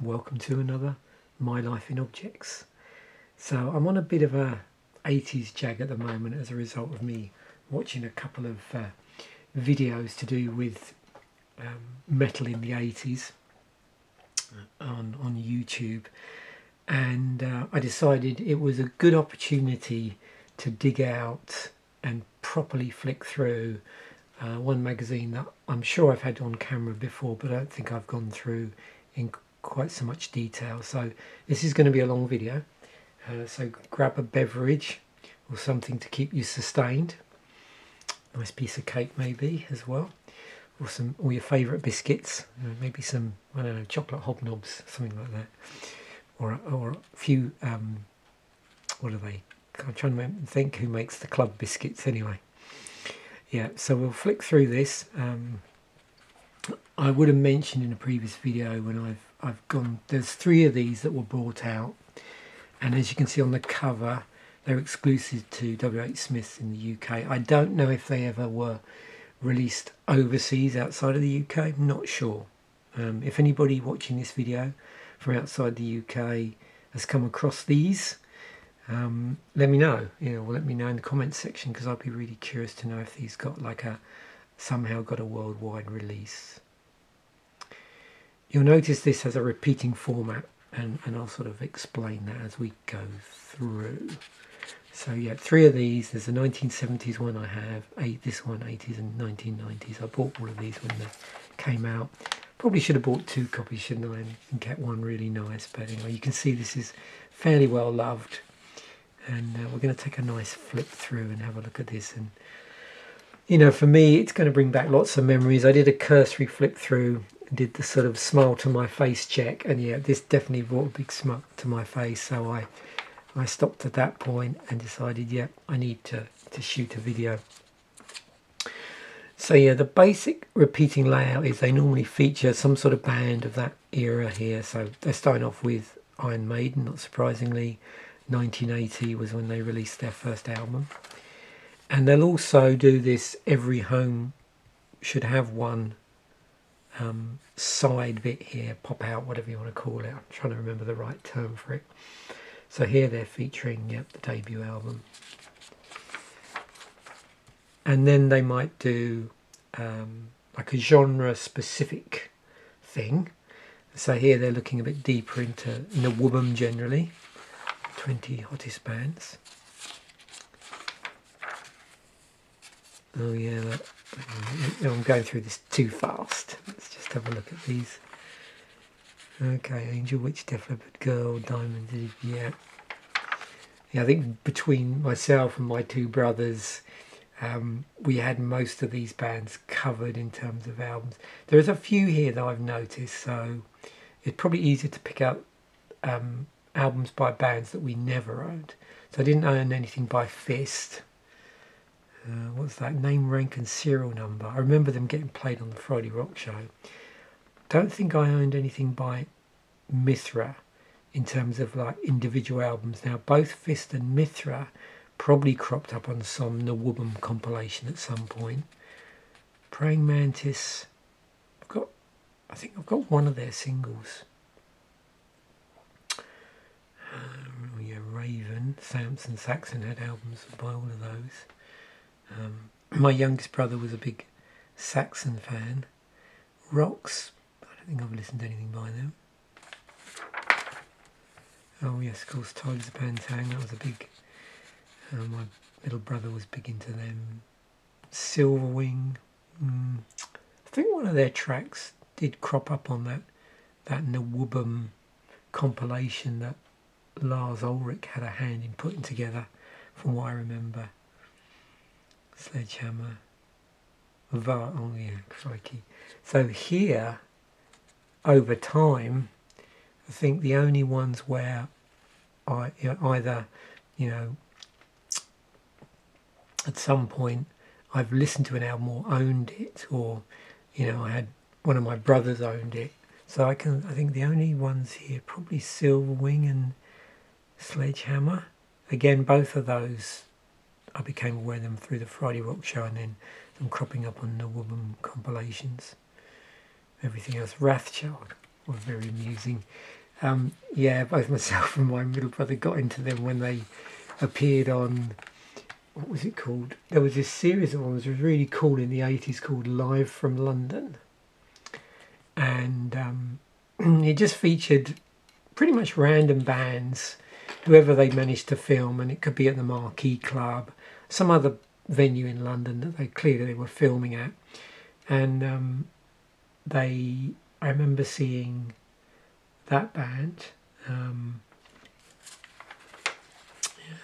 welcome to another My Life in Objects. So I'm on a bit of a 80s jag at the moment as a result of me watching a couple of videos to do with metal in the 80s on YouTube, and I decided it was a good opportunity to dig out and properly flick through one magazine that I'm sure I've had on camera before, but I don't think I've gone through in quite so much detail. So this is going to be a long video, so grab a beverage or something to keep you sustained. Nice piece of cake maybe as well, or your favourite biscuits, maybe some, I don't know, chocolate hobnobs, something like that, or a few what are they? I'm trying to think who makes the club biscuits anyway. Yeah, so we'll flick through this. I would have mentioned in a previous video when I've gone, there's 3 of these that were brought out, and as you can see on the cover, they're exclusive to WHSmith in the UK. I don't know if they ever were released overseas outside of the UK. I'm not sure. If anybody watching this video from outside the UK has come across these, let me know. Let me know in the comments section, because I'd be really curious to know if these got somehow got a worldwide release. You'll notice this has a repeating format, and I'll sort of explain that as we go through. So yeah, 3 of these. There's a 1970s one I have, this one 80s and 1990s. I bought all of these when they came out. Probably should have bought 2 copies, shouldn't I, and kept one really nice. But anyway, you can see this is fairly well loved, and we're going to take a nice flip through and have a look at this. And for me, it's going to bring back lots of memories. I did a cursory flip through, did the sort of smile to my face check, and yeah, this definitely brought a big smile to my face. So I stopped at that point and decided, yeah, I need to shoot a video. So yeah, the basic repeating layout is they normally feature some sort of band of that era here. So they're starting off with Iron Maiden, not surprisingly. 1980 was when they released their first album. And they'll also do this, every home should have one side bit here, pop out, whatever you want to call it. I'm trying to remember the right term for it. So here they're featuring, the debut album. And then they might do like a genre specific thing. So here they're looking a bit deeper into Woobum generally, 20 hottest bands. Oh yeah, I'm going through this too fast. Let's just have a look at these. Okay, Angel Witch, Def Leppard Girl, Diamond, yeah. I think between myself and my 2 brothers, we had most of these bands covered in terms of albums. There's a few here that I've noticed, so it's probably easier to pick out albums by bands that we never owned. So I didn't own anything by Fist. What's that? Name, Rank and Serial Number. I remember them getting played on the Friday Rock Show. Don't think I owned anything by Mithra in terms of individual albums. Now both Fist and Mithra probably cropped up on some Woobum compilation at some point. Praying Mantis, I think I've got one of their singles. Raven, Samson, Saxon had albums by all of those. My youngest brother was a big Saxon fan. Rocks, I don't think I've listened to anything by them. Oh yes, of course, Tigers of Pantang, that was a big, my little brother was big into them. Silverwing, I think one of their tracks did crop up on that Woobum compilation that Lars Ulrich had a hand in putting together, from what I remember. Sledgehammer, oh yeah, crikey. So here, over time, I think the only ones where I either, at some point I've listened to an album or owned it, or I had one of my brothers owned it. So I think the only ones here probably Silverwing and Sledgehammer. Again, both of those I became aware of them through the Friday Rock Show, and then them cropping up on the Woobum compilations. Everything else, Wrathchild. were very amusing. Yeah, both myself and my middle brother got into them when they appeared on, what was it called? There was this series of ones that was really cool in the 80s called Live from London. And it just featured pretty much random bands, whoever they managed to film, and it could be at the Marquee Club, some other venue in London that they were filming at. And I remember seeing that band,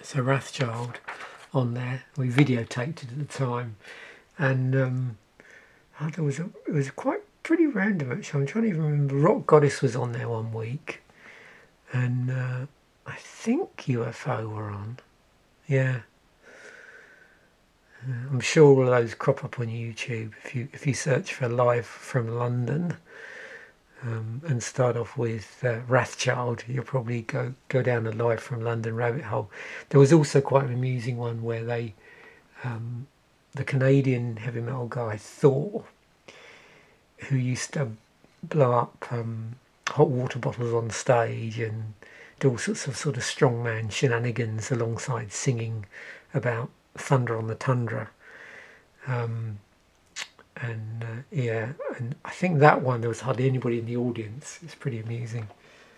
so Wrathchild, on there. We videotaped it at the time, and it was quite pretty random actually. I'm trying to even remember. Rock Goddess was on there one week, and I think UFO were on. Yeah. I'm sure all of those crop up on YouTube if you search for Live from London, and start off with Wrathchild, you'll probably go down the Live from London rabbit hole. There was also quite an amusing one where they, the Canadian heavy metal guy Thor, who used to blow up hot water bottles on stage and do all sorts of sort of strongman shenanigans alongside singing about Thunder on the Tundra. And I think that one there was hardly anybody in the audience. It's pretty amusing.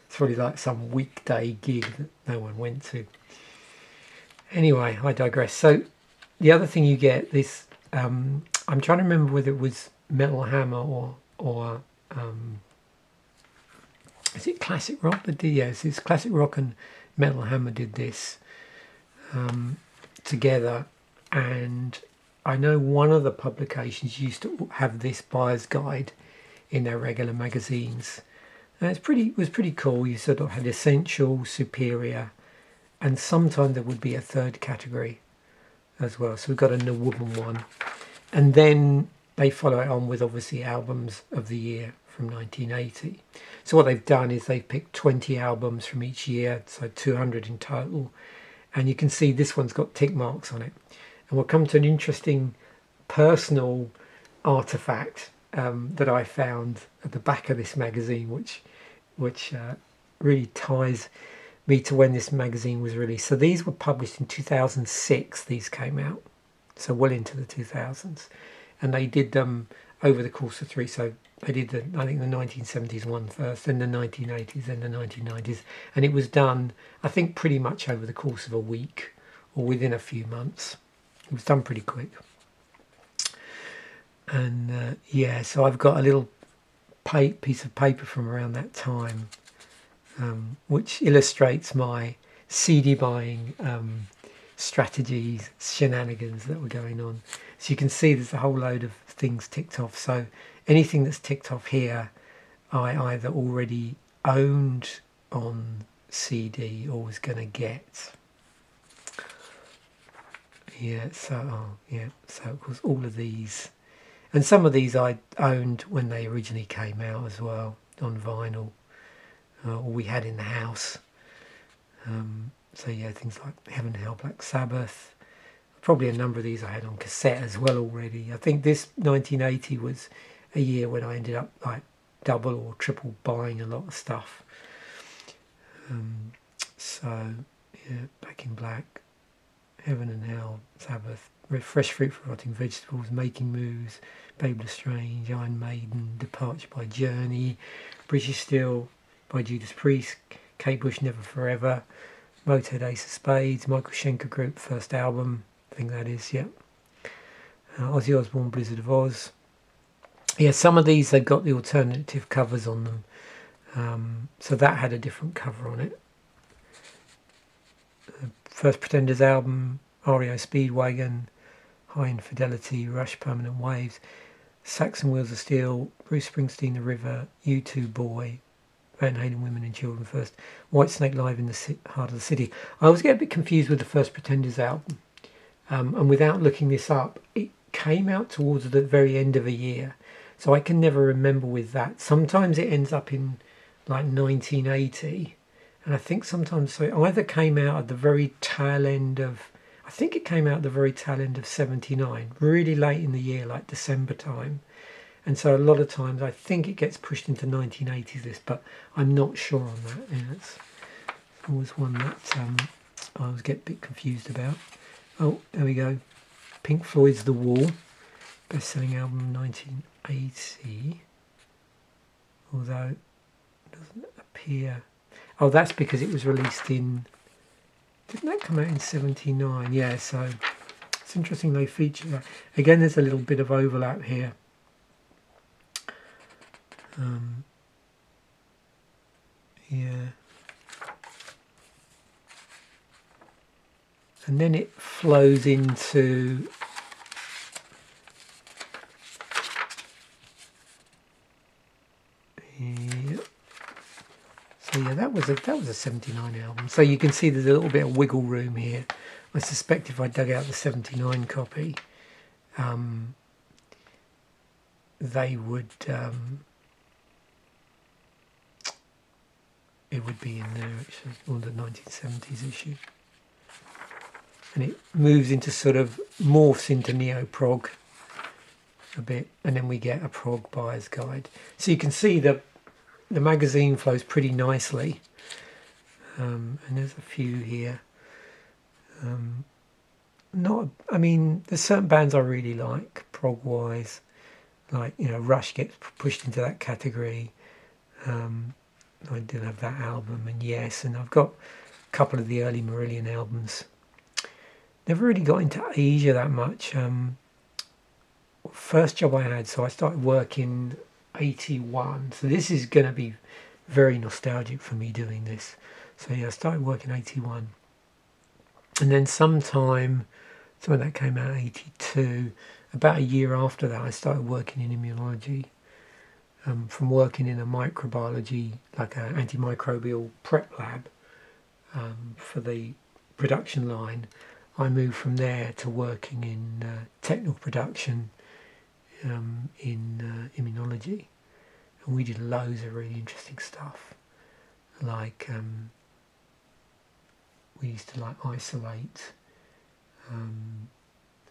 It's probably like some weekday gig that no one went to. Anyway, I digress. So the other thing you get this, I'm trying to remember whether it was Metal Hammer or is it Classic Rock that did? Yes, it's Classic Rock and Metal Hammer did this together, and I know one of the publications used to have this buyer's guide in their regular magazines, and it was pretty cool. You sort of had essential, superior, and sometimes there would be a third category as well. So we've got a woman one, and then they follow it on with obviously albums of the year from 1980. So what they've done is they've picked 20 albums from each year, so 200 in total, and you can see this one's got tick marks on it. And we'll come to an interesting personal artifact that I found at the back of this magazine, which really ties me to when this magazine was released. So these were published in 2006. These came out, so well into the 2000s, and they did them over the course of three. So they did I think the 1970s one first, then the 1980s, then the 1990s, and it was done, I think, pretty much over the course of a week or within a few months. It was done pretty quick. And so I've got a little piece of paper from around that time, which illustrates my CD buying strategies, shenanigans that were going on. So you can see there's a whole load of things ticked off. So anything that's ticked off here, I either already owned on CD or was going to get. So of course all of these, and some of these I owned when they originally came out as well on vinyl, or we had in the house. Things like Heaven and Hell, Black Sabbath, probably a number of these I had on cassette as well already. I think this 1980 was a year when I ended up like double or triple buying a lot of stuff. Back in Black, Heaven and Hell, Sabbath, Fresh Fruit for Rotting Vegetables, Making Moves, Babe Lestrange, Iron Maiden, Departure by Journey, British Steel by Judas Priest, Kate Bush, Never Forever, Motorhead, Ace of Spades, Michael Schenker Group, first album, I think that is, Ozzy Osbourne, Blizzard of Oz. Some of these they've got the alternative covers on them, so that had a different cover on it. First Pretenders album, REO Speedwagon, High Infidelity, Rush, Permanent Waves, Saxon Wheels of Steel, Bruce Springsteen, The River, U2 Boy, Van Halen, Women and Children First, Whitesnake Live in the Heart of the City. I always get a bit confused with the First Pretenders album, and without looking this up, it came out towards the very end of a year, so I can never remember with that. Sometimes it ends up in like 1980. And I think sometimes, so it either came out at the very tail end of, I think it came out at the very tail end of 79, really late in the year, like December time. And so a lot of times I think it gets pushed into 1980s list, but I'm not sure on that. Yeah, it's always one that I always get a bit confused about. Oh, there we go. Pink Floyd's The Wall, best-selling album 1980. Although it doesn't appear. Oh, that's because it was released in. Didn't that come out in 79? Yeah, so it's interesting they feature that. Again, there's a little bit of overlap here. Yeah. And then it flows into so yeah, that was a 79 album. So you can see there's a little bit of wiggle room here. I suspect if I dug out the 79 copy, they would it would be in there actually, or the 1970s issue. And it moves into sort of morphs into neo-prog a bit, and then we get a prog buyer's guide. So you can see the magazine flows pretty nicely, and there's a few here. I mean, there's certain bands I really like prog wise, like, you know, Rush gets pushed into that category. I did have that album, and Yes, and I've got a couple of the early Marillion albums. Never really got into Asia that much. First job I had, so I started working 81. So this is going to be very nostalgic for me doing this. So yeah, I started working 81. And then some of that came out 82. About a year after that, I started working in immunology. From working in a microbiology, like an antimicrobial prep lab for the production line, I moved from there to working in technical production in immunology, and we did loads of really interesting stuff. Like we used to like isolate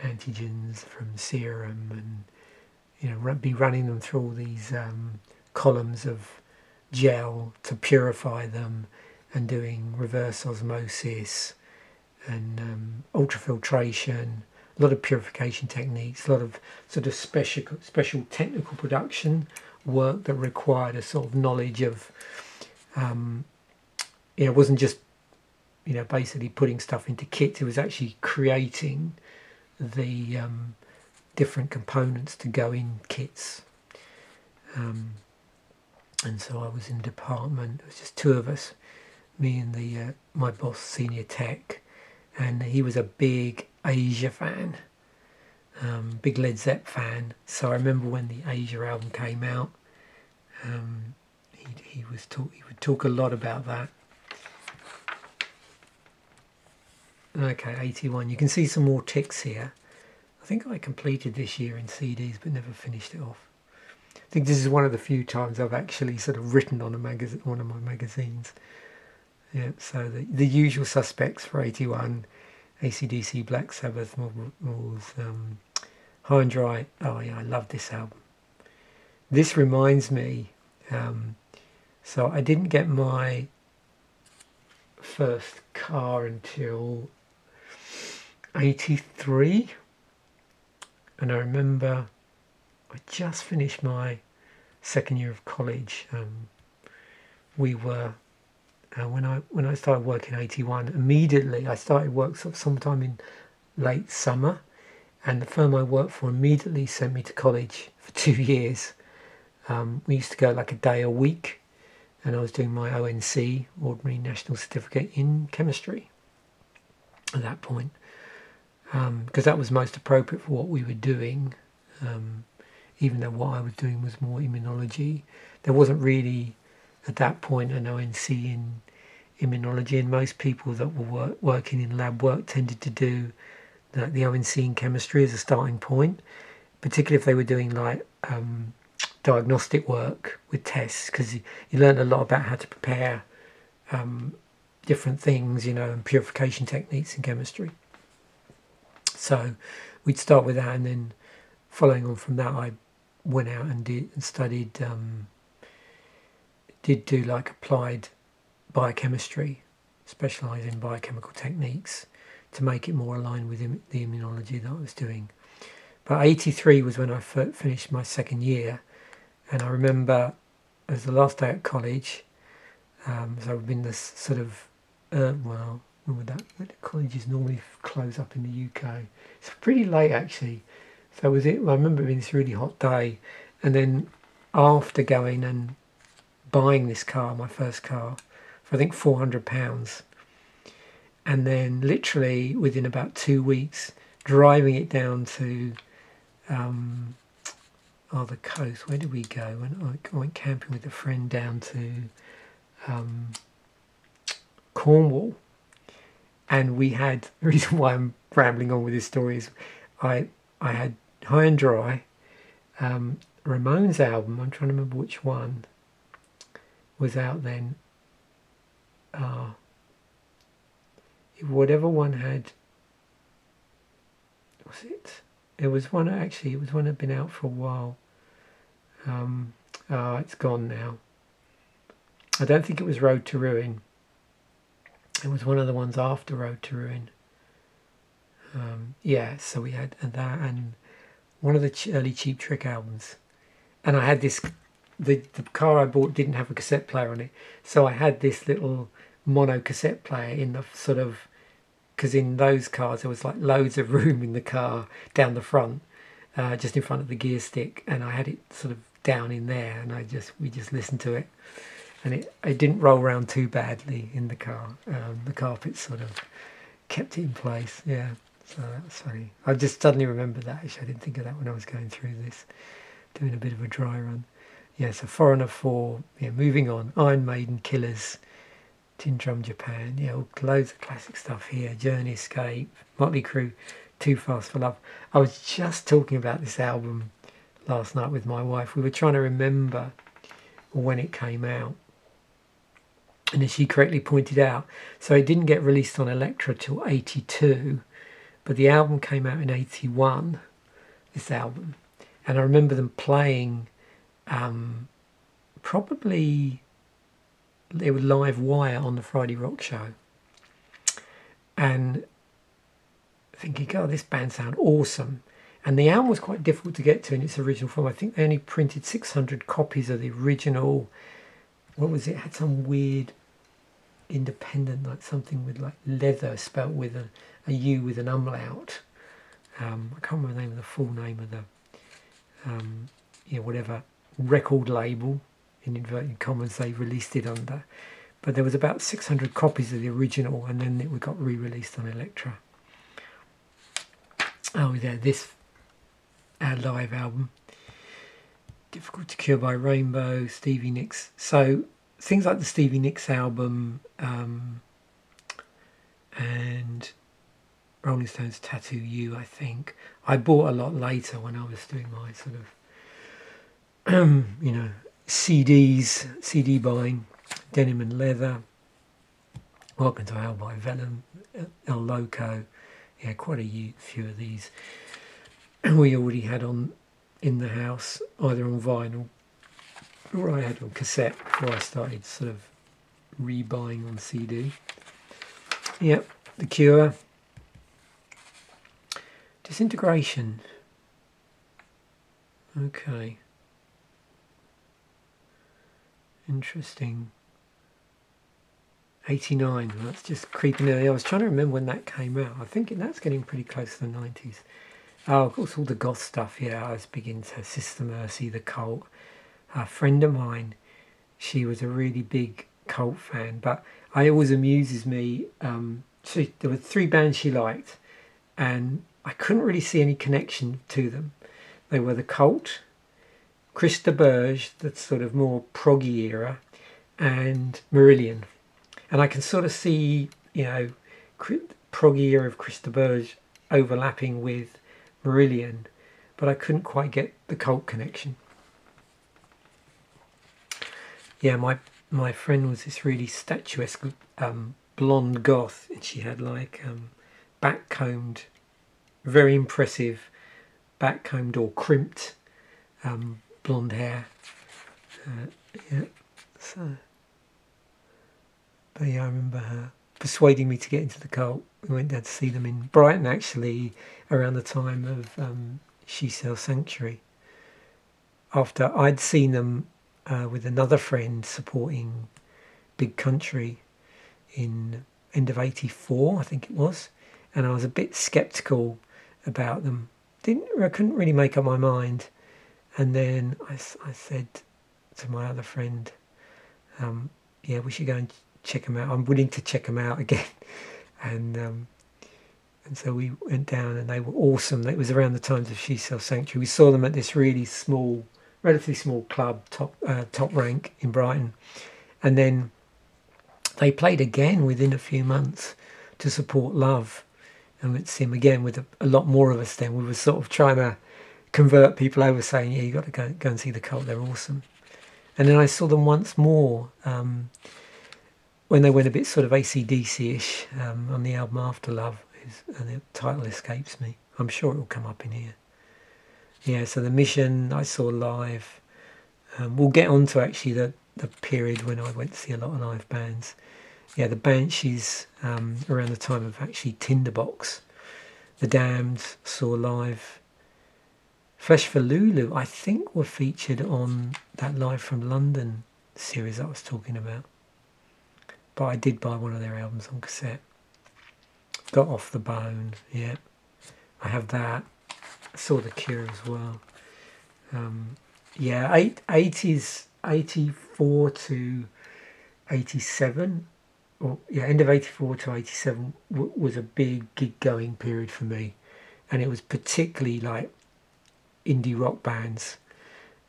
antigens from serum, and you know, be running them through all these columns of gel to purify them, and doing reverse osmosis and ultrafiltration, a lot of purification techniques, a lot of sort of special technical production work that required a sort of knowledge of, it wasn't just, basically putting stuff into kits. It was actually creating the different components to go in kits. And so I was in the department. It was just two of us, me and my boss, senior tech, and he was a big Asia fan, big Led Zepp fan. So I remember when the Asia album came out, he would talk a lot about that. Okay, 81. You can see some more ticks here. I think I completed this year in CDs, but never finished it off. I think this is one of the few times I've actually sort of written on one of my magazines. Yeah, so the usual suspects for 81: AC/DC, Black Sabbath, Mothballs, High and Dry. Oh yeah, I love this album. This reminds me, so I didn't get my first car until 83, and I remember I just finished my second year of college. We were when I started working 81, immediately I started work sometime in late summer, and the firm I worked for immediately sent me to college for 2 years. We used to go like a day a week, and I was doing my ONC, Ordinary National Certificate in Chemistry, at that point, because that was most appropriate for what we were doing, even though what I was doing was more immunology. There wasn't really, at that point, an ONC in immunology, and most people that were working in lab work tended to do the ONC in chemistry as a starting point, particularly if they were doing like diagnostic work with tests, because you learn a lot about how to prepare different things, and purification techniques in chemistry. So we'd start with that, and then following on from that, I went out and studied, did do like applied biochemistry, specialise in biochemical techniques to make it more aligned with the immunology that I was doing. But 83 was when I finished my second year, and I remember it was the last day at college. So I've been this sort of, well, when would that, colleges normally close up in the UK. It's pretty late actually. So was it, I remember it being this really hot day, and then after going and buying this car, my first car, for I think £400, and then literally within about 2 weeks driving it down to the coast. Where did we go? I went camping with a friend down to Cornwall, and we had, the reason why I'm rambling on with this story is I had High and Dry, Ramones album, I'm trying to remember which one was out then, whatever one had, was it? It was one, actually, it was one that had been out for a while. It's gone now. I don't think it was Road to Ruin. It was one of the ones after Road to Ruin. Yeah, so we had that and one of the early Cheap Trick albums. And I had this, the car I bought didn't have a cassette player on it, so I had this little mono cassette player in the sort of, because in those cars there was like loads of room in the car down the front, just in front of the gear stick, and I had it sort of down in there, and we just listened to it, and it didn't roll around too badly in the car. The carpet sort of kept it in place. Yeah, so that's funny. I just suddenly remembered that. Actually, I didn't think of that when I was going through this, doing a bit of a dry run. Yeah, so Foreigner 4. Yeah, moving on. Iron Maiden, Killers, Tin Drum Japan. Yeah, loads of classic stuff here. Journey, Escape, Motley Crue, Too Fast for Love. I was just talking about this album last night with my wife. We were trying to remember when it came out, and as she correctly pointed out, so it didn't get released on Elektra till 82, but the album came out in 81, this album, and I remember them playing probably they were Live Wire on the Friday Rock Show, and thinking, oh, this band sound awesome. And the album was quite difficult to get to in its original form. I think they only printed 600 copies of the original. What was it? It had some weird independent, like something with like leather spelt with a U with an umlaut. I can't remember the name of the full name of the whatever record label in inverted commas they released it under. But there was about 600 copies of the original, and then it got re-released on Elektra. Oh yeah, this live album, Difficult to Cure by Rainbow, Stevie Nicks. So things like the Stevie Nicks album and Rolling Stones' Tattoo You, I think I bought a lot later when I was doing my sort of CD buying. Denim and Leather, Welcome to Hell by Venom, El Loco. Yeah, quite a few of these we already had on in the house, either on vinyl or I had on cassette before I started sort of rebuying on CD. Yep, The Cure, Disintegration. Okay, interesting. 89, well, that's just creeping early. I was trying to remember when that came out. I think that's getting pretty close to the 90s. Oh, of course, all the goth stuff. Yeah, I was big into Sister Mercy, The Cult. A friend of mine, she was a really big Cult fan, but it always amuses me. There were 3 bands she liked, and I couldn't really see any connection to them. They were The Cult, Chris de Burgh, that's sort of more proggy era, and Marillion. And I can sort of see, proggy era of Chris de Burgh overlapping with Marillion, but I couldn't quite get the Cult connection. Yeah, my friend was this really statuesque blonde goth, and she had like back-combed, very impressive back-combed or crimped blonde hair. Yeah, so, but yeah, I remember her persuading me to get into the cult. We went down to see them in Brighton, actually, around the time of She Sells Sanctuary. After I'd seen them with another friend supporting Big Country in end of '84, I think it was, and I was a bit sceptical about them. I couldn't really make up my mind, and then I said to my other friend, yeah, we should go and check them out. I'm willing to check them out again. And so we went down, and they were awesome. It was around the times of She Sells Sanctuary. We saw them at this really small, relatively small club, top rank in Brighton. And then they played again within a few months to support Love. And went to see them again with a lot more of us then. We were sort of trying to convert people over, saying, yeah, you got to go and see the cult. They're awesome. And then I saw them once more when they went a bit sort of AC/DC-ish on the album After Love, and the title escapes me. I'm sure it will come up in here. Yeah, so The Mission I saw live. We'll get on to actually the period when I went to see a lot of live bands. Yeah, the Banshees around the time of actually Tinderbox. The Damned saw live. Flesh for Lulu, I think, were featured on that Live from London series I was talking about. But I did buy one of their albums on cassette. Got Off the Bone, yeah. I have that. I saw The Cure as well. Yeah, 80s, 84 to 87, or yeah, end of 84 to 87 was a big gig going period for me. And it was particularly like indie rock bands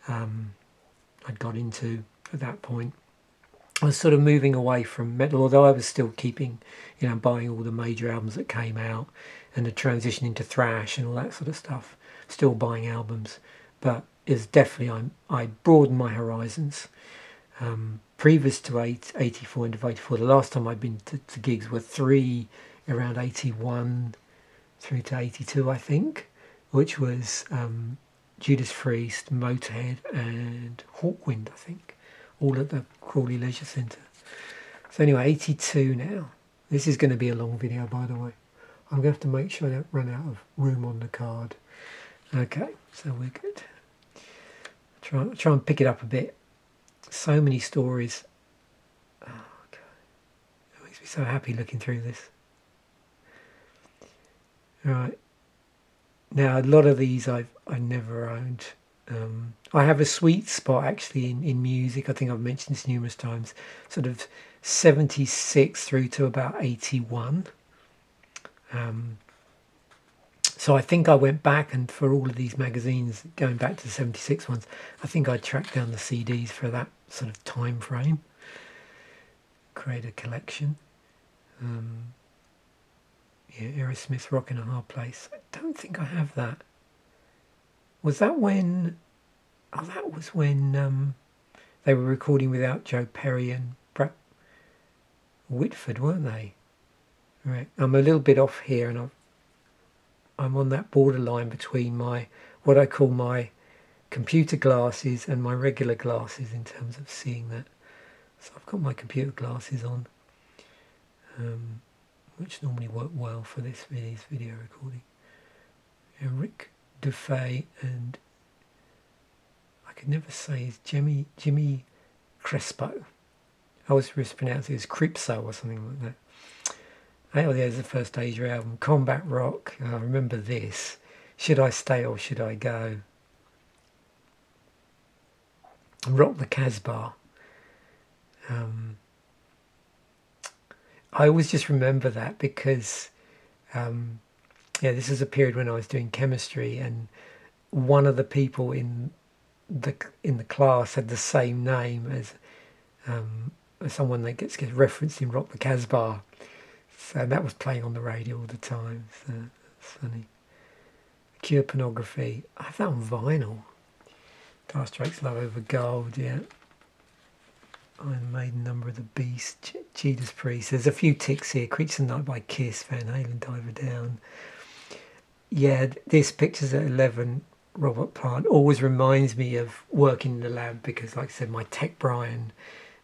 I'd got into at that point. I was sort of moving away from metal, although I was still keeping, buying all the major albums that came out, and the transition into thrash and all that sort of stuff. Still buying albums, but it's definitely I broadened my horizons. Previous to 84, end of 84, the last time I'd been to gigs were 3 around 81 through to 82, I think, which was Judas Priest, Motorhead, and Hawkwind, I think, all at the Crawley Leisure Centre. So anyway, 82 now. This is going to be a long video, by the way. I'm going to have to make sure I don't run out of room on the card. Okay, so we're good. Try and pick it up a bit. So many stories. Oh, God. It makes me so happy looking through this. Right. Now, a lot of these I never owned. I have a sweet spot actually in music. I think I've mentioned this numerous times. Sort of 76 through to about 81. So I think I went back, and for all of these magazines, going back to the 76 ones, I think I tracked down the CDs for that sort of time frame. Create a collection. Yeah, Aerosmith, Rock in a Hard Place. I don't think I have that. Was that when... Oh, that was when they were recording without Joe Perry and Brett Whitford, weren't they? Right. I'm a little bit off here, and I'm on that borderline between what I call my computer glasses and my regular glasses in terms of seeing that. So I've got my computer glasses on, which normally work well for this video recording. Rick Dufay and I could never say his Jimmy Crespo. I always mispronounce it as Cripso or something like that. Oh, there's the First Asia album, Combat Rock. I remember this. Should I Stay or Should I Go? Rock the Casbah. I always just remember that because, this is a period when I was doing chemistry, and one of the people in the class had the same name as someone that gets referenced in Rock the Casbah. So that was playing on the radio all the time. So that's funny. Cure Pornography. I have that on vinyl. Dire Straits Love Over Gold, yeah. Iron Maiden, Number of the Beast, Judas Priest. There's a few ticks here. Creatures of the Night by Kiss, Van Halen, Diver Down. Yeah, this picture's at 11. Robert Plant always reminds me of working in the lab because, like I said, my tech Brian,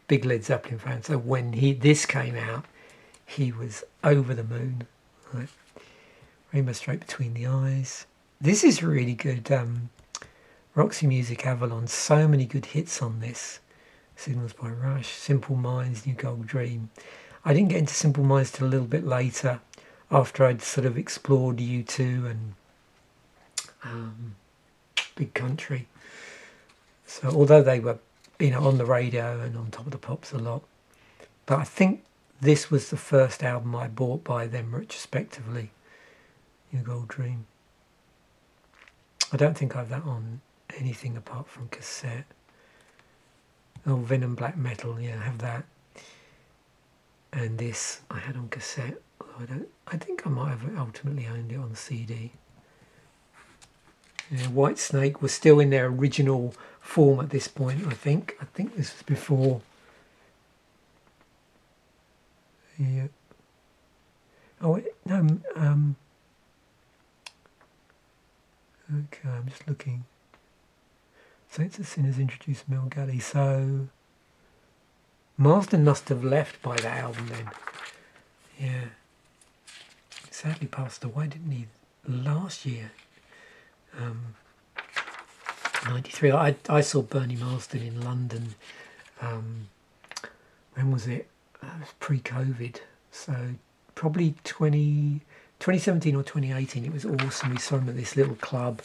big Led Zeppelin fan. So when this came out, he was over the moon. Right. Rainbow Straight Between the Eyes. This is really good. Roxy Music Avalon. So many good hits on this. Signals by Rush, Simple Minds, New Gold Dream. I didn't get into Simple Minds till a little bit later, after I'd sort of explored U2 and Big Country. So although they were, on the radio and on Top of the Pops a lot, but I think this was the first album I bought by them retrospectively. New Gold Dream. I don't think I have that on anything apart from cassette. Oh, Venom Black Metal, yeah, I have that. And this I had on cassette. I think I might have ultimately owned it on CD. Yeah, White Snake was still in their original form at this point, I think. I think this was before. Yeah. Oh, no. Okay, I'm just looking. Saints and Sinners introduced Mel Galley. So Marsden must have left by that album then. Yeah. He sadly passed away, didn't he? Last year. 93. I saw Bernie Marsden in London. When was it? It was pre-COVID. So probably 2017 or 2018. It was awesome. We saw him at this little club.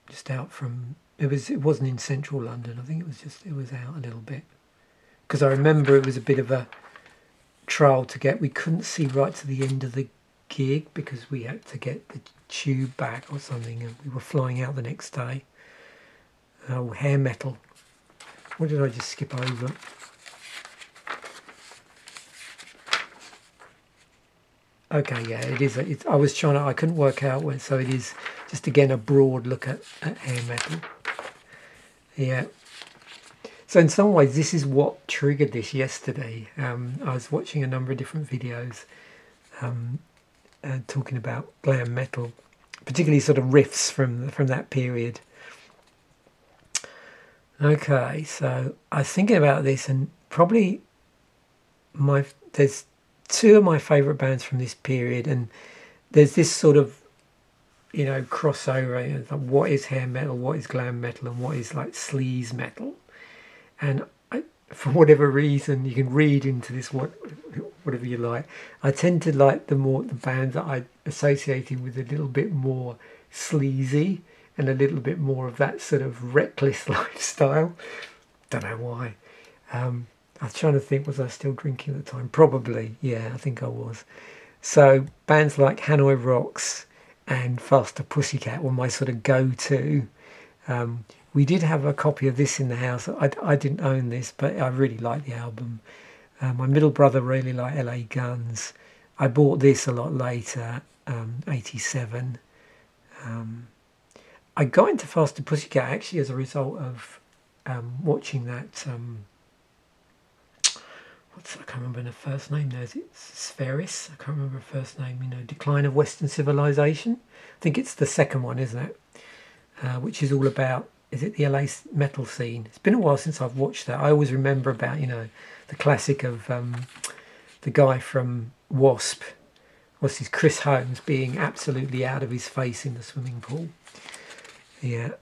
Just out from... It wasn't in central London. I think it was out a little bit. Because I remember it was a bit of a trial to get. We couldn't see right to the end of the gig because we had to get the tube back or something, and we were flying out the next day. Oh, hair metal. What did I just skip over? Okay, yeah, it is. I was trying to... I couldn't work out when, so it is just again a broad look at hair metal. Yeah. So in some ways, this is what triggered this yesterday. I was watching a number of different videos talking about glam metal, particularly sort of riffs from that period. Okay, so I was thinking about this, and probably there's two of my favourite bands from this period, and there's this sort of crossover. Like what is hair metal, what is glam metal, and what is like sleaze metal. And for whatever reason, you can read into this whatever you like. I tend to like the bands that I associated with a little bit more sleazy and a little bit more of that sort of reckless lifestyle. Don't know why. I was trying to think, was I still drinking at the time? Probably, yeah, I think I was. So bands like Hanoi Rocks and Faster Pussycat were my sort of go-to. We did have a copy of this in the house. I didn't own this, but I really liked the album. My middle brother really liked LA Guns. I bought this a lot later, 87. I got into Faster Pussycat actually as a result of watching that... I can't remember the first name now. Is it Spheris? I can't remember her first name. Decline of Western Civilization. I think it's the second one, isn't it? Which is all about... Is it the LA metal scene? It's been a while since I've watched that. I always remember about, the classic of the guy from Wasp. What's his Chris Holmes being absolutely out of his face in the swimming pool. Yeah,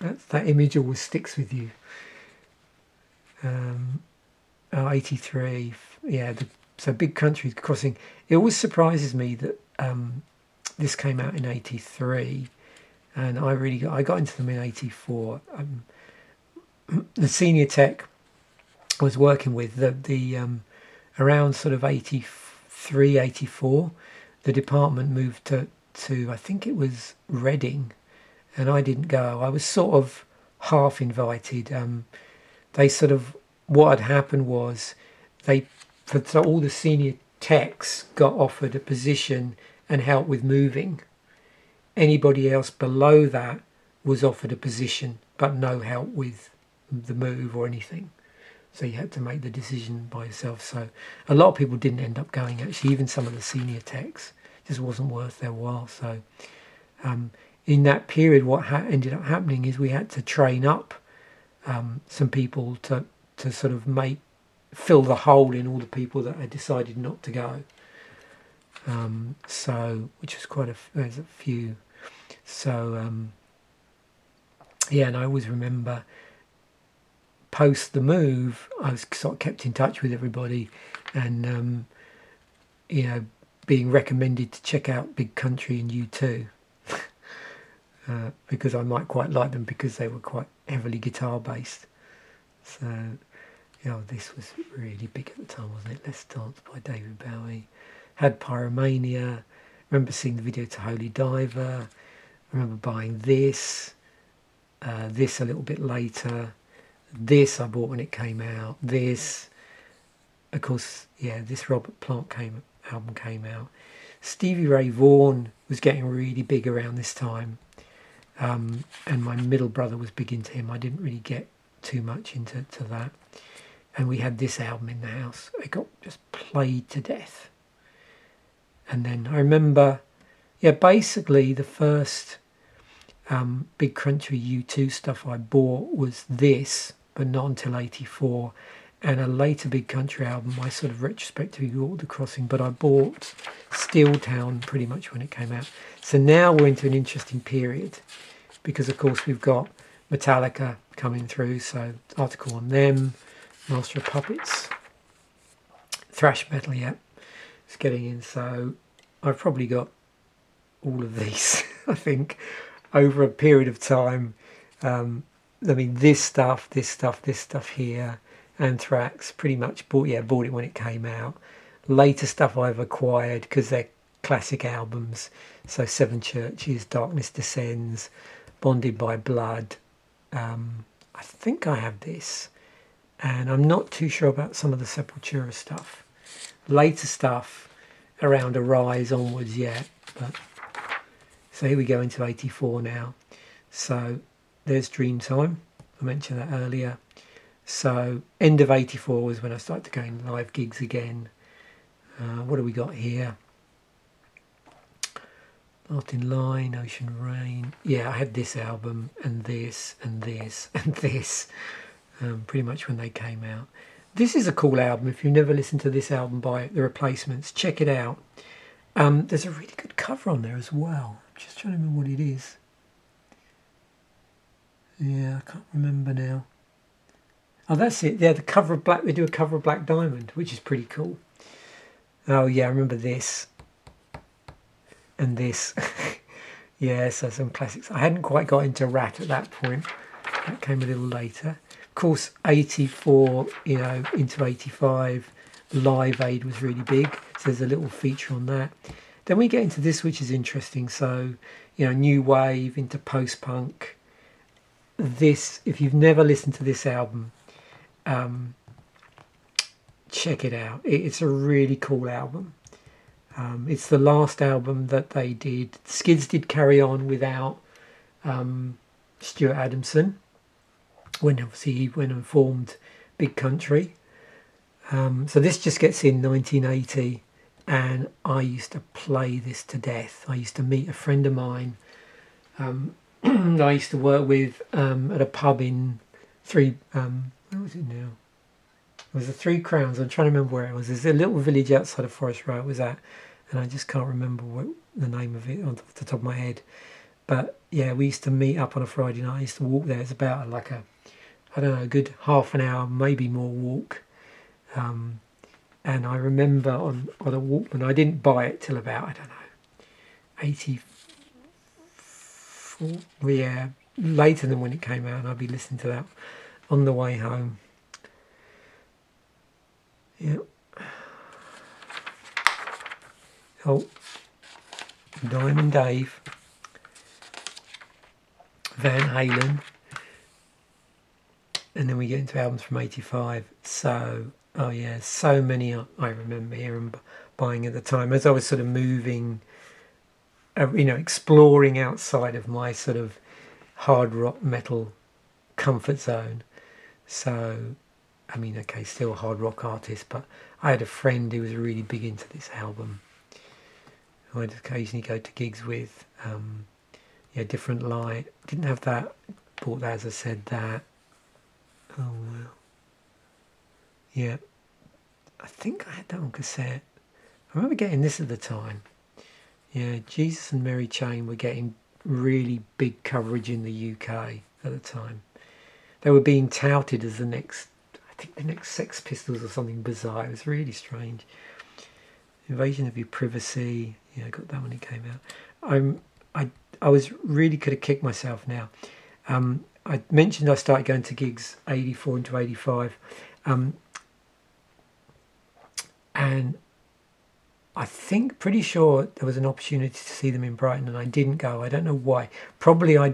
that image always sticks with you. 83. Yeah, so Big Country Crossing. It always surprises me that this came out in 83. And I got into them in 84. The senior tech I was working with, the around sort of 83, 84, the department moved to I think it was Reading, and I didn't go. I was sort of half invited. They sort of, what had happened was so all the senior techs got offered a position and help with moving. Anybody else below that was offered a position, but no help with the move or anything. So you had to make the decision by yourself. So a lot of people didn't end up going, actually, even some of the senior techs just wasn't worth their while. So in that period, what ended up happening is we had to train up some people to sort of fill the hole in all the people that had decided not to go. So, which was there's a few. So, yeah, and I always remember post the move, I was sort of kept in touch with everybody, and being recommended to check out Big Country and U2 because I might quite like them because they were quite heavily guitar based. So, this was really big at the time, wasn't it? Let's Dance by David Bowie. Had Pyromania. Remember seeing the video to Holy Diver. Remember buying this a little bit later. This I bought when it came out. This, of course, this Robert Plant album came out. Stevie Ray Vaughan was getting really big around this time, and my middle brother was big into him. I didn't really get too much into that. And we had this album in the house. It got just played to death. And then I remember, basically the first Big Country U2 stuff I bought was this, but not until 84. And a later Big Country album, I sort of retrospectively bought The Crossing, but I bought Steel Town pretty much when it came out. So now we're into an interesting period because, of course, we've got Metallica coming through, so article on them, Master of Puppets, thrash metal, it's getting in. So I've probably got all of these, I think, over a period of time. This stuff here, Anthrax, pretty much bought it when it came out. Later stuff I've acquired because they're classic albums. So Seven Churches, Darkness Descends, Bonded by Blood. I think I have this. And I'm not too sure about some of the Sepultura stuff. Later stuff around Arise onwards, but so here we go into 84 now. So there's Dreamtime. I mentioned that earlier. So end of 84 was when I started going live gigs again. What do we got here? Martin Line, Ocean Rain. I had this album and this and this and this pretty much when they came out. This is a cool album. If you've never listened to this album by The Replacements, check it out. There's a really good cover on there as well. I'm just trying to remember what it is. I can't remember now. Oh, that's it. The cover of Black. They do a cover of Black Diamond, which is pretty cool. Oh yeah, I remember this and this. So some classics. I hadn't quite got into Rat at that point. That came a little later. Of course, 84, into 85, Live Aid was really big. So there's a little feature on that. Then we get into this, which is interesting. So, new wave into post-punk. This, if you've never listened to this album, check it out. It's a really cool album. It's the last album that they did. Skids did carry on without Stuart Adamson, when obviously he went and formed Big Country. So this just gets in 1980, and I used to play this to death. I used to meet a friend of mine that I used to work with at a pub in where was it now? It was the Three Crowns. I'm trying to remember where it was. There's a little village outside of Forest Row it was at, and I just can't remember what the name of it off the top of my head. But we used to meet up on a Friday night. I used to walk there. It's about a good half an hour, maybe more walk. And I remember on a Walkman, I didn't buy it till about, 84, later than when it came out, and I'd be listening to that on the way home. Oh, Diamond Dave, Van Halen, and then we get into albums from 85. So, so many I remember hearing, buying at the time as I was sort of moving, exploring outside of my sort of hard rock metal comfort zone. So, still a hard rock artist, but I had a friend who was really big into this album. who I'd occasionally go to gigs with. Yeah, Different Light. Didn't have that. Bought that, as I said, that. Oh, well. Yeah. I think I had that on cassette. I remember getting this at the time. Yeah, Jesus and Mary Chain were getting really big coverage in the UK at the time. They were being touted as the next Sex Pistols or something bizarre. It was really strange. Invasion of Your Privacy. Yeah, I got that when it came out. I was really could have kicked myself now. I mentioned I started going to gigs 84 into 85. And I think, pretty sure there was an opportunity to see them in Brighton and I didn't go. I don't know why. Probably I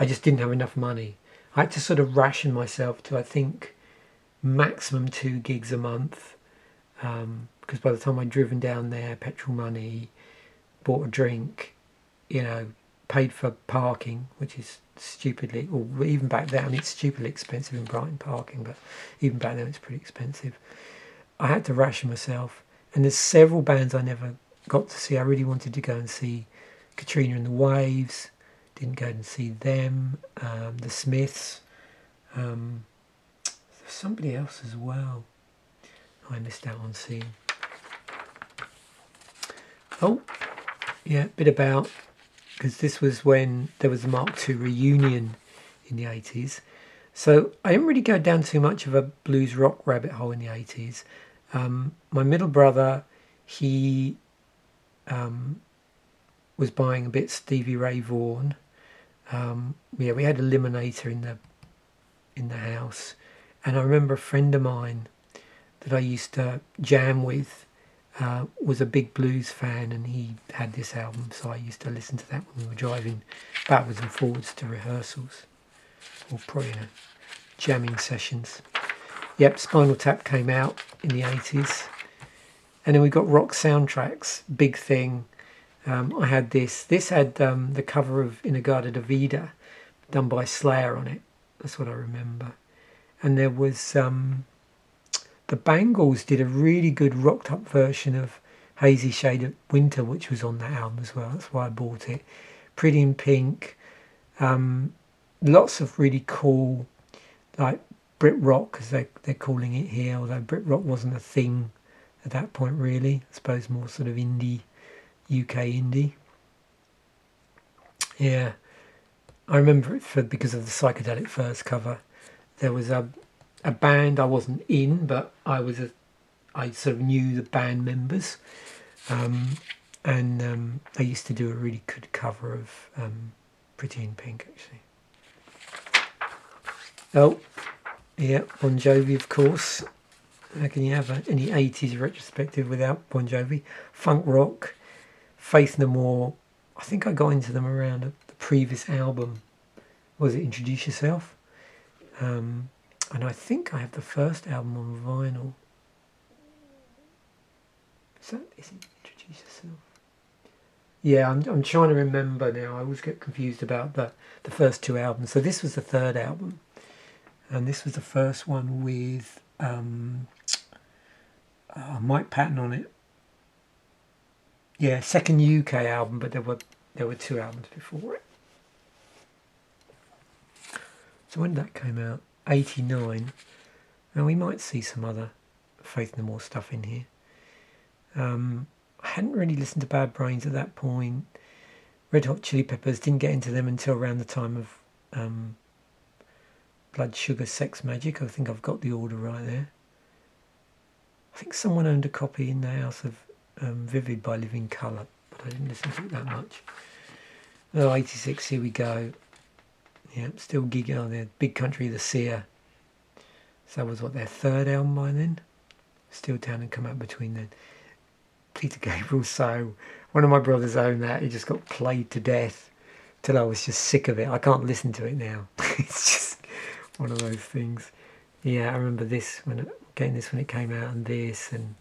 just didn't have enough money. I had to sort of ration myself to, I think, maximum 2 gigs a month. Because by the time I'd driven down there, petrol money, bought a drink, paid for parking, which is stupidly, or even back then, it's stupidly expensive in Brighton parking, but even back then it's pretty expensive. I had to ration myself. And there's several bands I never got to see. I really wanted to go and see Katrina and the Waves. Didn't go and see them. The Smiths. There's somebody else as well I missed out on seeing. Oh, yeah, bit about, because this was when there was the Mark II reunion in the 80s. So I didn't really go down too much of a blues rock rabbit hole in the 80s. My middle brother, he was buying a bit Stevie Ray Vaughan. Yeah, we had a Eliminator in the house, and I remember a friend of mine that I used to jam with was a big blues fan, and he had this album, so I used to listen to that when we were driving backwards and forwards to rehearsals, or probably jamming sessions. Yep, Spinal Tap came out in the 80s. And then we got rock soundtracks, big thing. I had this. This had the cover of Inagada da Vida done by Slayer on it. That's what I remember. And there was the Bangles did a really good rocked up version of Hazy Shade of Winter, which was on that album as well. That's why I bought it. Pretty in Pink. Lots of really cool, like Brit rock, as they're calling it here, although Brit rock wasn't a thing at that point really. I suppose more sort of indie, UK indie. Yeah, I remember it because of the Psychedelic Furs cover. There was a band I wasn't in, but I sort of knew the band members, and they used to do a really good cover of Pretty in Pink, actually. Oh, yeah, Bon Jovi, of course. How can you have any 80s retrospective without Bon Jovi? Funk rock, Faith No More. I think I got into them around the previous album. Was it Introduce Yourself? And I think I have the first album on vinyl. Is it Introduce Yourself? Yeah, I'm trying to remember now. I always get confused about the first 2 albums. So this was the 3rd album. And this was the first one with Mike Patton on it. Yeah, second UK album, but there were 2 albums before it. So when that came out, 89. Now we might see some other Faith No More stuff in here. I hadn't really listened to Bad Brains at that point. Red Hot Chili Peppers, didn't get into them until around the time of Blood Sugar Sex Magic. I think I've got the order right there. I think someone owned a copy in the house of Vivid by Living Colour, but I didn't listen to it that much. Oh, 86, here we go. Yeah, still gigging on there. Big Country of the Seer. So that was their 3rd album by then. Still Town and come out between then. Peter Gabriel, so one of my brothers owned that. He just got played to death till I was just sick of it. I can't listen to it now. It's just one of those things. Yeah, I remember getting this when it came out, and this, and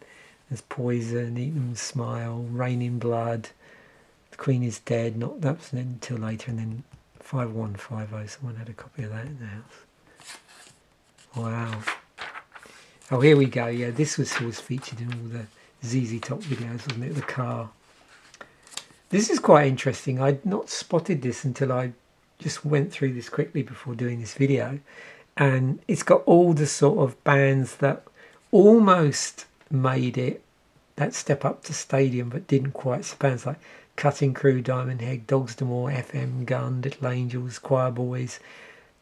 there's Poison, Eat Them Smile, Rain in Blood, The Queen is Dead. Not that wasn't until later, and then 5150. Someone had a copy of that in the house. Wow. Oh, here we go. Yeah, this was featured in all the ZZ Top videos, wasn't it? The car. This is quite interesting. I'd not spotted this until I just went through this quickly before doing this video. And it's got all the sort of bands that almost made it that step up to stadium but didn't quite. So bands like Cutting Crew, Diamond Head, Dogs D'Amour, FM Gun, Little Angels, Choir Boys,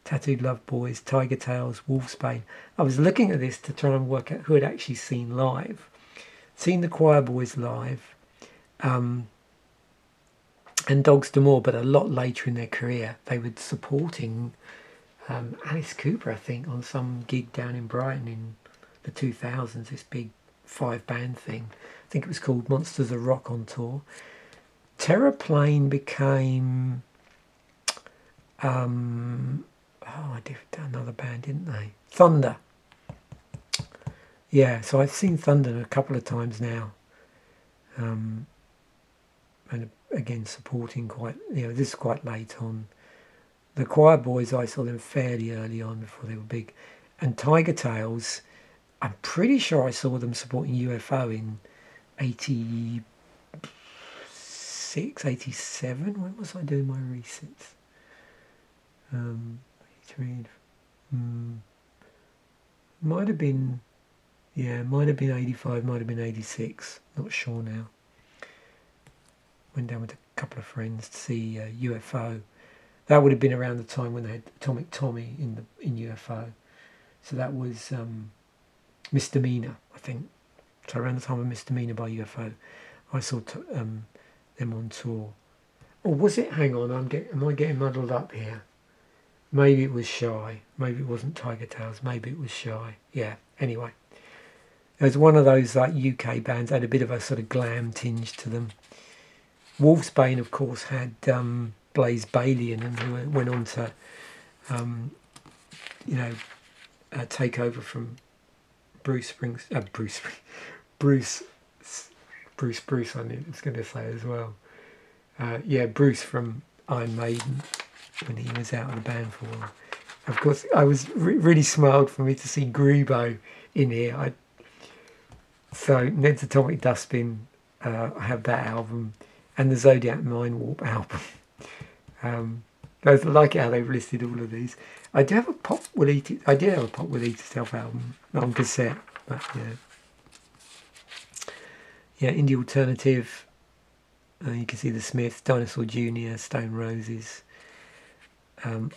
Tattooed Love Boys, Tiger Tails, Wolfsbane. I was looking at this to try and work out who had actually seen live. Seen the Choir Boys live, and Dogs D'Amour, but a lot later in their career. They were supporting Alice Cooper, I think, on some gig down in Brighton in the 2000s, this big 5-band thing. I think it was called Monsters of Rock on tour. Terraplane became I did another band, didn't they? Thunder. Yeah, so I've seen Thunder a couple of times now. And again, supporting quite, this is quite late on. The Choir Boys, I saw them fairly early on before they were big. And Tiger Tails, I'm pretty sure I saw them supporting UFO in 86, 87. When was I doing my resits? 83. Might have been 85, might have been 86. Not sure now. Went down with a couple of friends to see UFO. That would have been around the time when they had Atomic Tommy in UFO. So that was Misdemeanor, I think. So around the time of Misdemeanor by UFO, I saw them on tour. Or was it? Hang on, am I getting muddled up here? Maybe it was Shy. Maybe it wasn't Tiger Tails. Maybe it was Shy. Yeah. Anyway, it was one of those like UK bands. Had a bit of a sort of glam tinge to them. Wolfsbane, of course, had Blaze Bayley in them, who went on to, take over from Bruce. I knew I was going to say as well. Bruce from Iron Maiden when he was out of the band for a while. Of course, I was really smiled for me to see Grubo in here. So Ned's Atomic Dustbin, I have that album, and the Zodiac Mind Warp album. I like how they've listed all of these. I did have a Pop Will Eat Itself album on cassette, but indie alternative. You can see the Smiths, Dinosaur Jr., Stone Roses.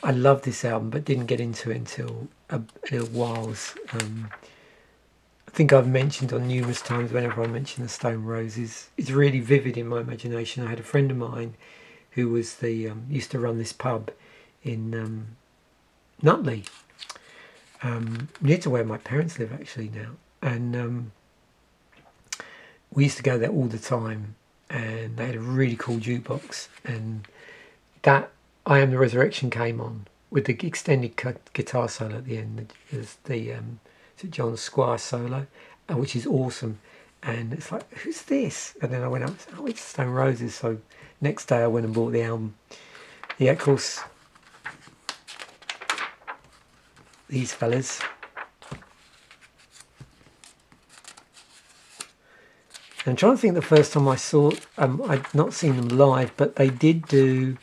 I love this album, but didn't get into it until a little whiles. I think I've mentioned on numerous times whenever I mention the Stone Roses, it's really vivid in my imagination. I had a friend of mine who was used to run this pub in Nutley, near to where my parents live actually now, and we used to go there all the time, and they had a really cool jukebox, and that I Am the Resurrection came on with the extended guitar solo at the end. There's the John Squire solo, which is awesome. And it's like, who's this? And then I went up, it's Stone Roses. So next day I went and bought the album. Yeah, of course, these fellas. I'm trying to think the first time I saw, I'd not seen them live, but they did do,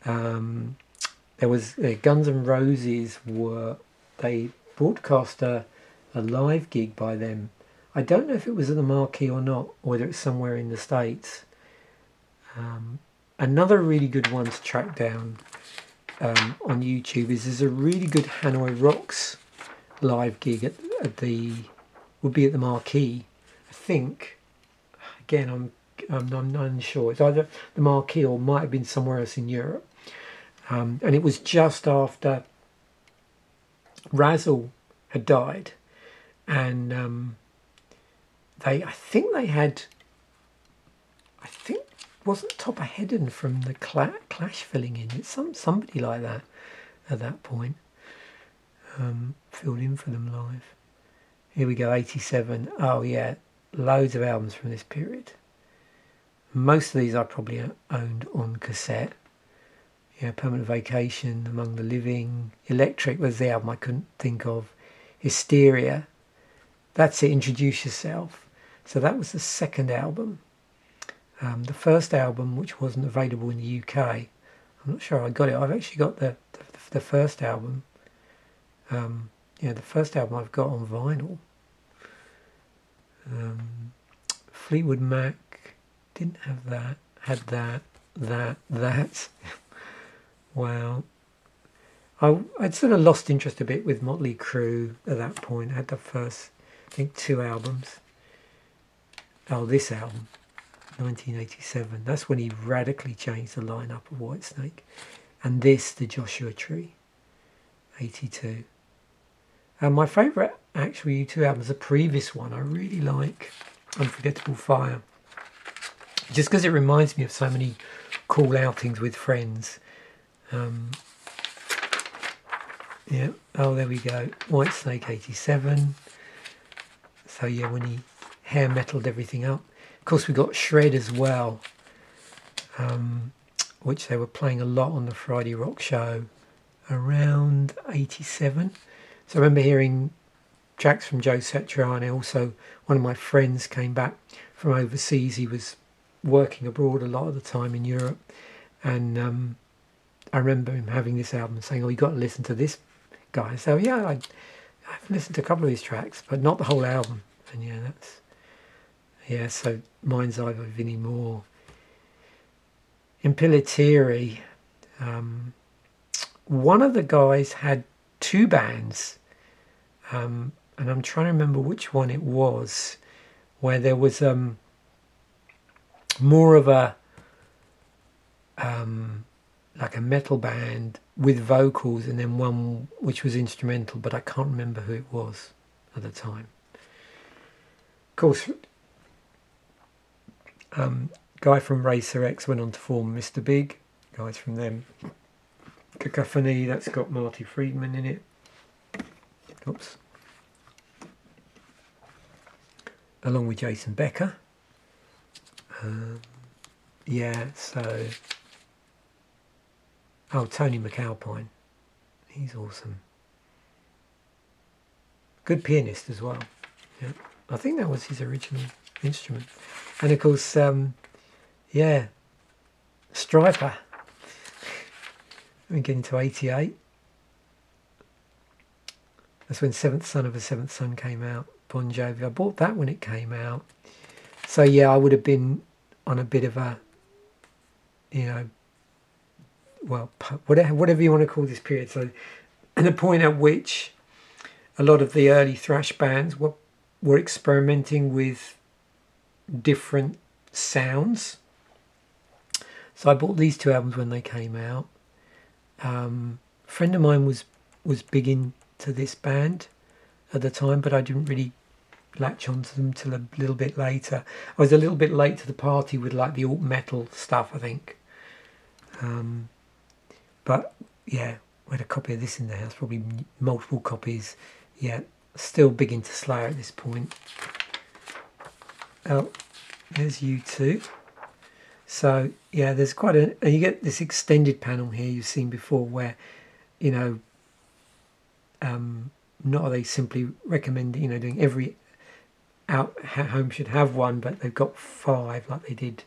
there was Guns N' Roses they broadcast a live gig by them. I don't know if it was at the Marquee or not, or whether it's somewhere in the States. Another really good one to track down on YouTube is a really good Hanoi Rocks live gig would be at the Marquee, I think. Again, I'm not unsure. It's either the Marquee or might have been somewhere else in Europe. And it was just after Razzle had died, and I think wasn't Topper Hedden from the Clash filling in? It's somebody like that at that point. Filled in for them live. Here we go, 87. Oh yeah, loads of albums from this period. Most of these I probably owned on cassette. Yeah, Permanent Vacation, Among the Living, Electric was the album I couldn't think of. Hysteria, that's it, Introduce Yourself. So that was the second album. The first album, which wasn't available in the UK, I'm not sure I got it. I've actually got the first album. Yeah, the first album I've got on vinyl. Fleetwood Mac didn't have that. Had that. Wow. I'd sort of lost interest a bit with Motley Crue at that point. I had the first, I think, 2 albums. Oh, this album, 1987. That's when he radically changed the lineup of Whitesnake. And this, The Joshua Tree, 82. And my favourite, actually, 2 albums, the previous one, I really like Unforgettable Fire. Just because it reminds me of so many cool outings with friends. Yeah, oh, there we go. Whitesnake 87. So yeah, when he hair metaled everything up. Of course, we got Shred as well, which they were playing a lot on the Friday Rock Show around 87. So I remember hearing tracks from Joe Satriani. Also, one of my friends came back from overseas. He was working abroad a lot of the time in Europe. And I remember him having this album and saying, oh, you got to listen to this guy. So yeah, I've listened to a couple of his tracks, but not the whole album. And yeah, so Mind's Eye by Vinnie Moore. Impiliteri, one of the guys had 2 bands, and I'm trying to remember which one it was, where there was more of a like a metal band with vocals, and then one which was instrumental, but I can't remember who it was at the time. Of course, guy from Racer X went on to form Mr. Big. Guys from them. Cacophony, that's got Marty Friedman in it. Oops. Along with Jason Becker. Yeah, so... Oh, Tony McAlpine. He's awesome. Good pianist as well. Yeah, I think that was his original instrument. And of course, yeah, Striper. We get into 88. That's when Seventh Son of a Seventh Son came out. Bon Jovi. I bought that when it came out. So yeah, I would have been on a bit of a, well, whatever you want to call this period. So, the point at which a lot of the early thrash bands were experimenting with different sounds. So I bought these 2 albums when they came out. A friend of mine was big into this band at the time, but I didn't really latch onto them till a little bit later. I was a little bit late to the party with like the alt metal stuff, I think. But yeah, we had a copy of this in the house, probably multiple copies. Yeah, still big into Slayer at this point. Oh, there's U2. So yeah, there's quite and you get this extended panel here you've seen before, where not are they simply recommending doing every home should have one, but they've got 5 like they did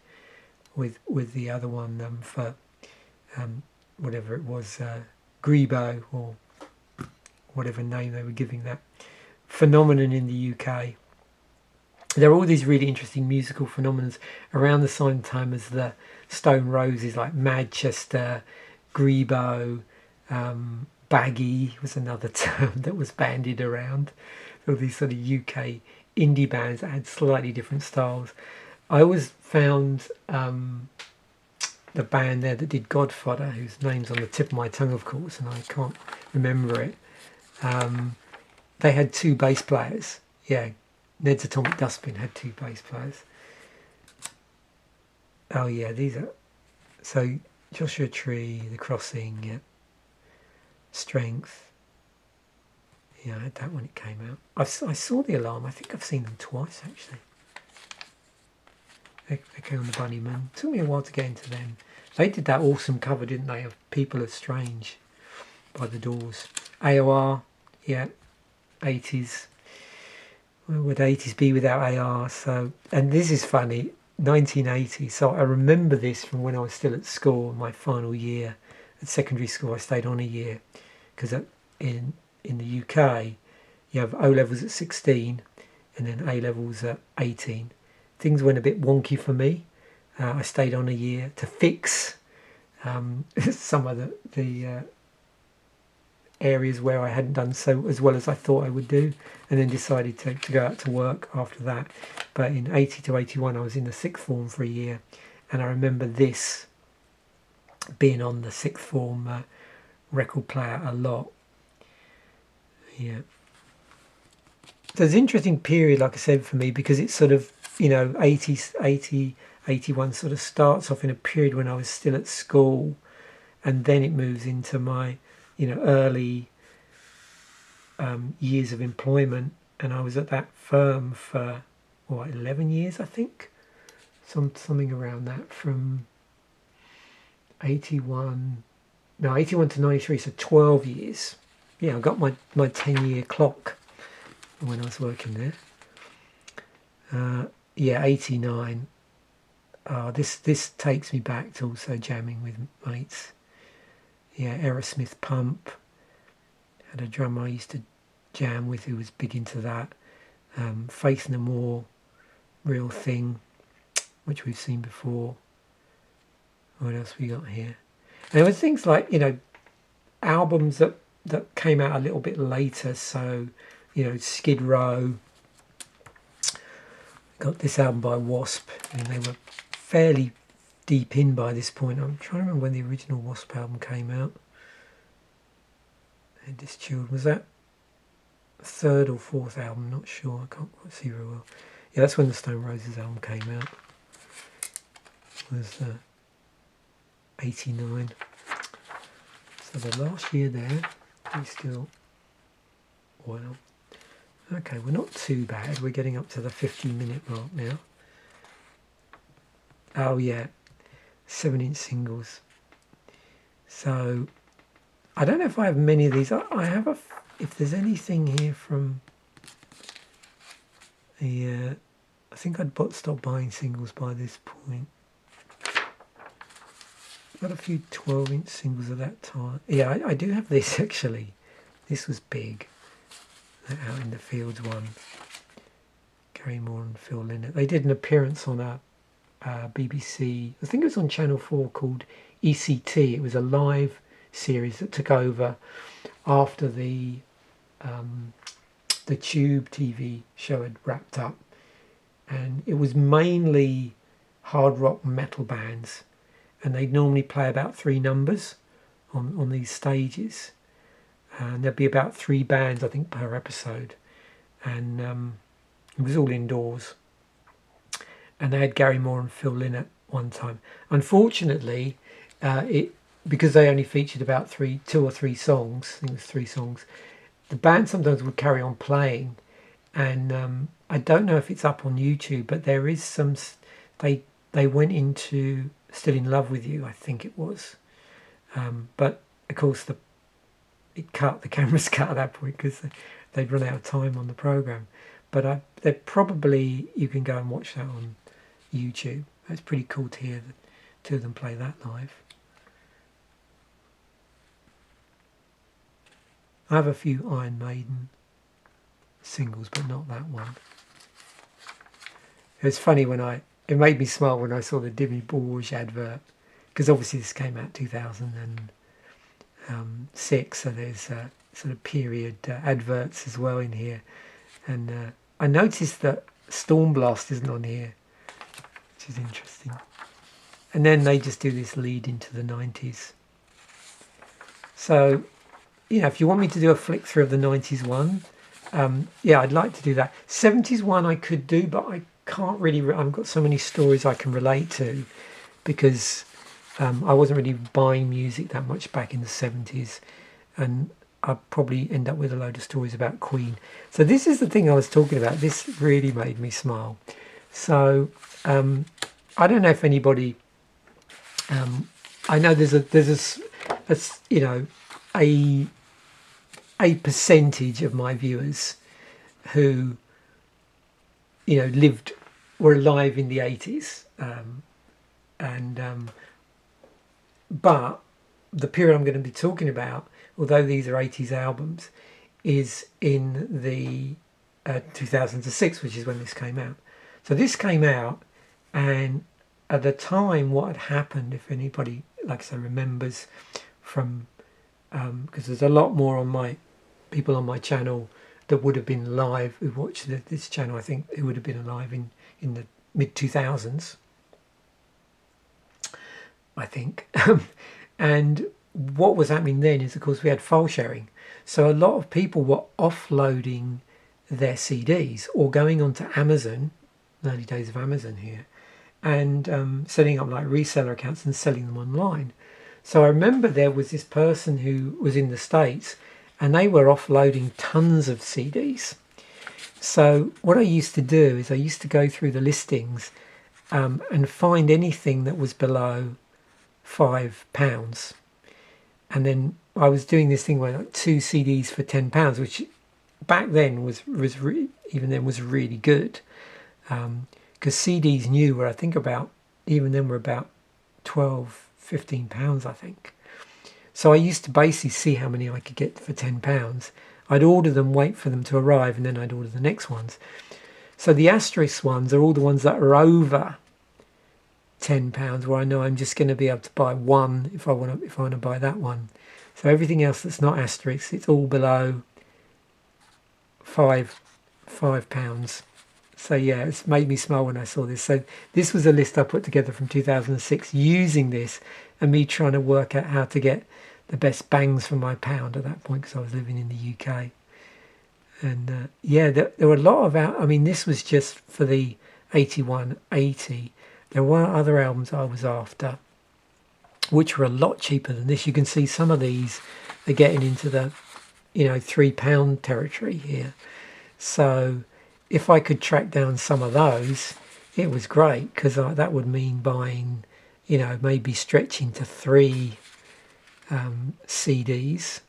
with the other one for whatever it was, Grebo, or whatever name they were giving that phenomenon in the UK. There are all these really interesting musical phenomena around the same time as the Stone Roses, like Manchester, Grebo, baggy was another term that was bandied around. All these sort of UK indie bands that had slightly different styles. I always found the band there that did Godfather, whose name's on the tip of my tongue, of course, and I can't remember it. They had 2 bass players. Yeah, Ned's Atomic Dustbin had 2 bass players. Oh yeah, these are... So, Joshua Tree, The Crossing, yeah. Strength. Yeah, I had that when it came out. I saw The Alarm. I think I've seen them twice, actually. Echo and the Bunnymen. It took me a while to get into them. They did that awesome cover, didn't they, of People Are Strange by The Doors. AOR, yeah, 80s. Where would 80s be without AR? So, and this is funny. 1980. So I remember this from when I was still at school, my final year at secondary school. I stayed on a year because in the UK you have O levels at 16 and then A levels at 18. Things went a bit wonky for me. I stayed on a year to fix some of the areas where I hadn't done so as well as I thought I would do, and then decided to go out to work after that. But in 80 to 81 I was in the sixth form for a year, and I remember this being on the sixth form record player a lot. Yeah. So it's an interesting period, like I said, for me, because it's sort of, 80, 81 sort of starts off in a period when I was still at school, and then it moves into my early years of employment, and I was at that firm for 11 years, I think, something around that, from 81 to 93, so 12 years. Yeah, I got my 10-year clock when I was working there. 89. This takes me back to also jamming with mates. Yeah, Aerosmith Pump. Had a drummer I used to jam with who was big into that. Faith No More, Real Thing, which we've seen before. What else we got here? And there were things like, albums that came out a little bit later. So, Skid Row. Got this album by Wasp, and they were fairly deep in by this point. I'm trying to remember when the original Wasp album came out. And this Chilled, was that third or fourth album? Not sure. I can't quite see very well. Yeah, that's when the Stone Roses album came out. It was 89. So the last year there, we still, well, okay, we're not too bad. We're getting up to the 50-minute mark now. Oh yeah, 7-inch singles. So I don't know if I have many of these. I have if there's anything here from the, I think I'd stopped buying singles by this point. Got a few 12-inch singles at that time. Yeah, I do have this actually. This was big. That Out in the Fields one. Gary Moore and Phil Lynott. They did an appearance on a BBC, I think it was on Channel 4, called ECT. It was a live series that took over after the Tube TV show had wrapped up, and it was mainly hard rock metal bands, and they'd normally play about 3 numbers on these stages, and there'd be about 3 bands I think per episode, and it was all indoors. And they had Gary Moore and Phil Lynott one time. Unfortunately, because they only featured about 2 or 3 songs, I think it was 3 songs, the band sometimes would carry on playing. And I don't know if it's up on YouTube, but there is some, they went into Still in Love with You, I think it was. But of course the cameras cut at that point because they'd run out of time on the programme. But they're probably, you can go and watch that on YouTube. It's pretty cool to hear the 2 of them play that live. I have a few Iron Maiden singles, but not that one. It's funny it made me smile when I saw the Demi Moore advert, because obviously this came out 2006, so there's sort of period adverts as well in here. And I noticed that Stormblast isn't on here, which is interesting. And then they just do this lead into the 90s. So, if you want me to do a flick through of the 90s one, I'd like to do that. 70s one I could do, but I can't really, I've got so many stories I can relate to, because I wasn't really buying music that much back in the 70s, and I'd probably end up with a load of stories about Queen. So this is the thing I was talking about. This really made me smile. So I don't know if anybody, I know there's a percentage of my viewers who were alive in the 80s, But the period I'm going to be talking about, although these are 80s albums, is in the 2006, which is when this came out. So this came out, and at the time, what had happened, if anybody, like I say, remembers from, because there's a lot more on my people on my channel that would have been live who watched this channel. I think it would have been alive in the mid 2000s, I think. And what was happening then is, of course, we had file sharing. So a lot of people were offloading their CDs or going onto Amazon, the early days of Amazon here, and setting up like reseller accounts and selling them online. So I remember there was this person who was in the States, and they were offloading tons of CDs. So what I used to do is I used to go through the listings and find anything that was below £5. And then I was doing this thing where like 2 CDs for £10, which back then was really good. Because CDs new were, I think, about, even then were about £12-15, I think. So I used to basically see how many I could get for £10. I'd order them, wait for them to arrive, and then I'd order the next ones. So the asterisk ones are all the ones that are over £10, where I know I'm just going to be able to buy one if I want to buy that one. So everything else that's not asterisk, it's all below £5. So yeah, it's made me smile when I saw this. So this was a list I put together from 2006 using this, and me trying to work out how to get the best bangs for my pound at that point, because I was living in the UK. And yeah, there were a lot of I mean, this was just for the 81, 80. There were other albums I was after, which were a lot cheaper than this. You can see some of these are getting into the, £3 territory here. So if I could track down some of those, it was great, because that would mean buying, maybe stretching to 3 CDs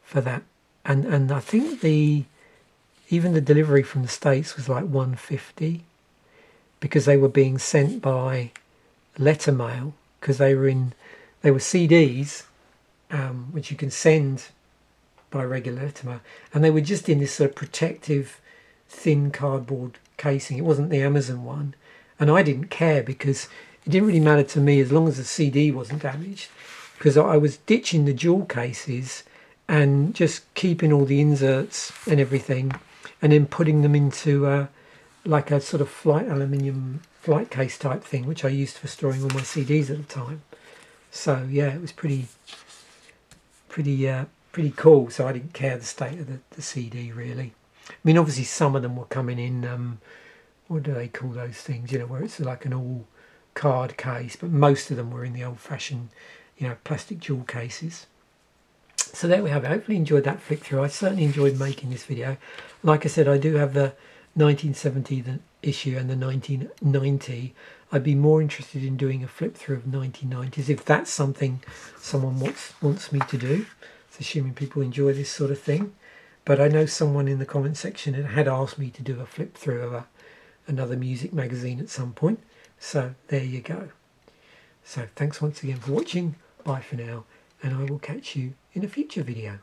for that. And I think even the delivery from the States was like £1.50, because they were being sent by letter mail, because they were CDs, which you can send by regular letter mail, and they were just in this sort of protective thin cardboard casing. It wasn't the Amazon one, and I didn't care, because it didn't really matter to me as long as the CD wasn't damaged, because I was ditching the jewel cases and just keeping all the inserts and everything, and then putting them into like a sort of aluminium flight case type thing, which I used for storing all my CDs at the time. So yeah, it was pretty cool. So I didn't care the state of the CD really. I mean, obviously some of them were coming in, what do they call those things, where it's like an all card case, but most of them were in the old fashioned, plastic jewel cases. So there we have it. Hopefully you enjoyed that flick through. I certainly enjoyed making this video. Like I said, I do have the 1970 issue and the 1990. I'd be more interested in doing a flip through of 1990s if that's something someone wants me to do. It's assuming people enjoy this sort of thing. But I know someone in the comment section had asked me to do a flip through of another music magazine at some point. So there you go. So thanks once again for watching. Bye for now, and I will catch you in a future video.